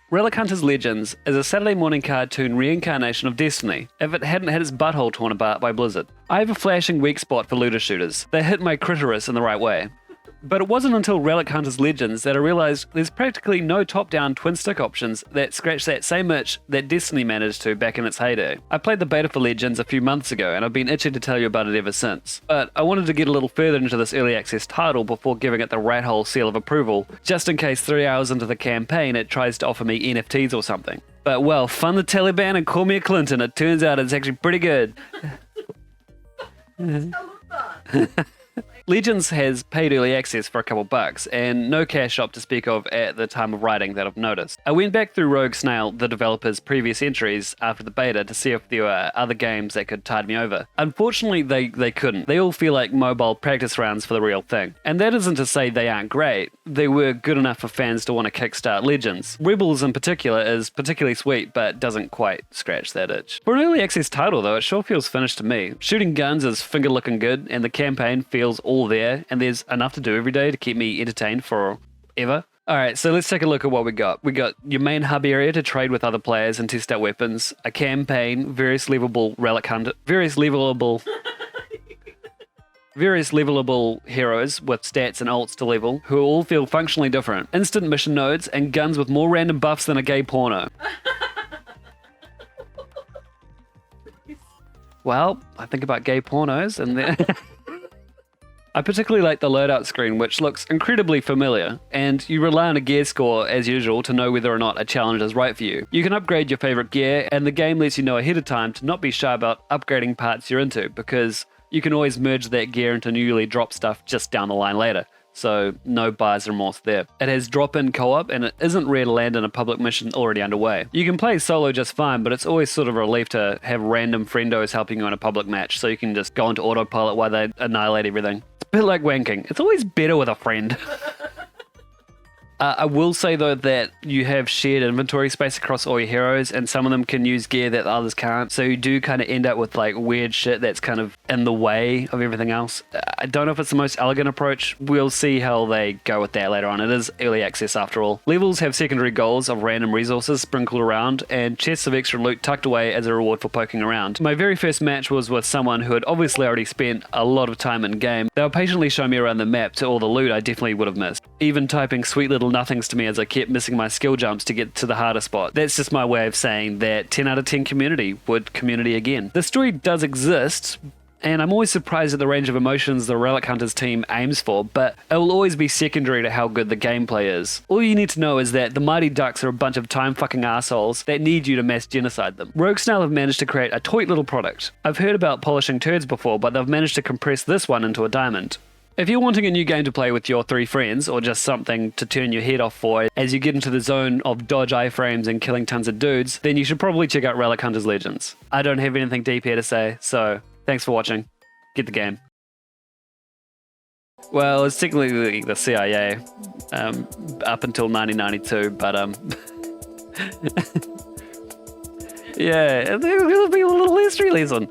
Relic Hunters Legends is a Saturday morning cartoon reincarnation of Destiny, if it hadn't had its butthole torn apart by Blizzard. I have a flashing weak spot for looter shooters. They hit my critoris in the right way. But it wasn't until Relic Hunters Legends that I realised there's practically no top-down twin-stick options that scratch that same itch that Destiny managed to back in its heyday. I played the beta for Legends a few months ago, and I've been itching to tell you about it ever since. But I wanted to get a little further into this early access title before giving it the rathole seal of approval, just in case 3 hours into the campaign it tries to offer me NFTs or something. But well, fund the Taliban and call me a Clinton, it turns out it's actually pretty good. Legends has paid early access for a couple bucks, and no cash shop to speak of at the time of writing that I've noticed. I went back through Rogue Snail, the developer's previous entries after the beta, to see if there were other games that could tide me over. Unfortunately, they couldn't. They all feel like mobile practice rounds for the real thing. And that isn't to say they aren't great. They were good enough for fans to want to kickstart Legends. Rebels in particular is particularly sweet, but doesn't quite scratch that itch. For an early access title though, it sure feels finished to me. Shooting guns is finger looking good, and the campaign feels all there, and there's enough to do every day to keep me entertained forever. Alright, so let's take a look at what we got. We got your main hub area to trade with other players and test out weapons, a campaign, various levelable heroes with stats and ults to level, who all feel functionally different, instant mission nodes, and guns with more random buffs than a gay porno. Well, I think about gay pornos, and then I particularly like the loadout screen, which looks incredibly familiar, and you rely on a gear score, as usual, to know whether or not a challenge is right for you. You can upgrade your favourite gear, and the game lets you know ahead of time to not be shy about upgrading parts you're into, because you can always merge that gear into newly dropped stuff just down the line later. So no buyer's remorse there. It has drop-in co-op, and it isn't rare to land in a public mission already underway. You can play solo just fine, but it's always sort of a relief to have random friendos helping you in a public match, so you can just go into autopilot while they annihilate everything. It's a bit like wanking. It's always better with a friend. I will say though that you have shared inventory space across all your heroes, and some of them can use gear that the others can't, so you do kind of end up with like weird shit that's kind of in the way of everything else. I don't know if it's the most elegant approach. We'll see how they go with that later on. It is early access after all. Levels have secondary goals of random resources sprinkled around, and chests of extra loot tucked away as a reward for poking around. My very first match was with someone who had obviously already spent a lot of time in game. They were patiently showing me around the map to all the loot I definitely would have missed, even typing sweet little nothings to me as I kept missing my skill jumps to get to the harder spot. That's just my way of saying that 10 out of 10 community would community again. The story does exist, and I'm always surprised at the range of emotions the Relic Hunters team aims for, but it will always be secondary to how good the gameplay is. All you need to know is that the Mighty Ducks are a bunch of time-fucking assholes that need you to mass genocide them. Rogue Snail have managed to create a toit little product. I've heard about polishing turds before, but they've managed to compress this one into a diamond. If you're wanting a new game to play with your 3 friends, or just something to turn your head off for as you get into the zone of dodge iframes and killing tons of dudes, then you should probably check out Relic Hunters Legends. I don't have anything deep here to say, so thanks for watching. Get the game. Well, it's technically the CIA, up until 1992, but yeah, there'll be a little history lesson.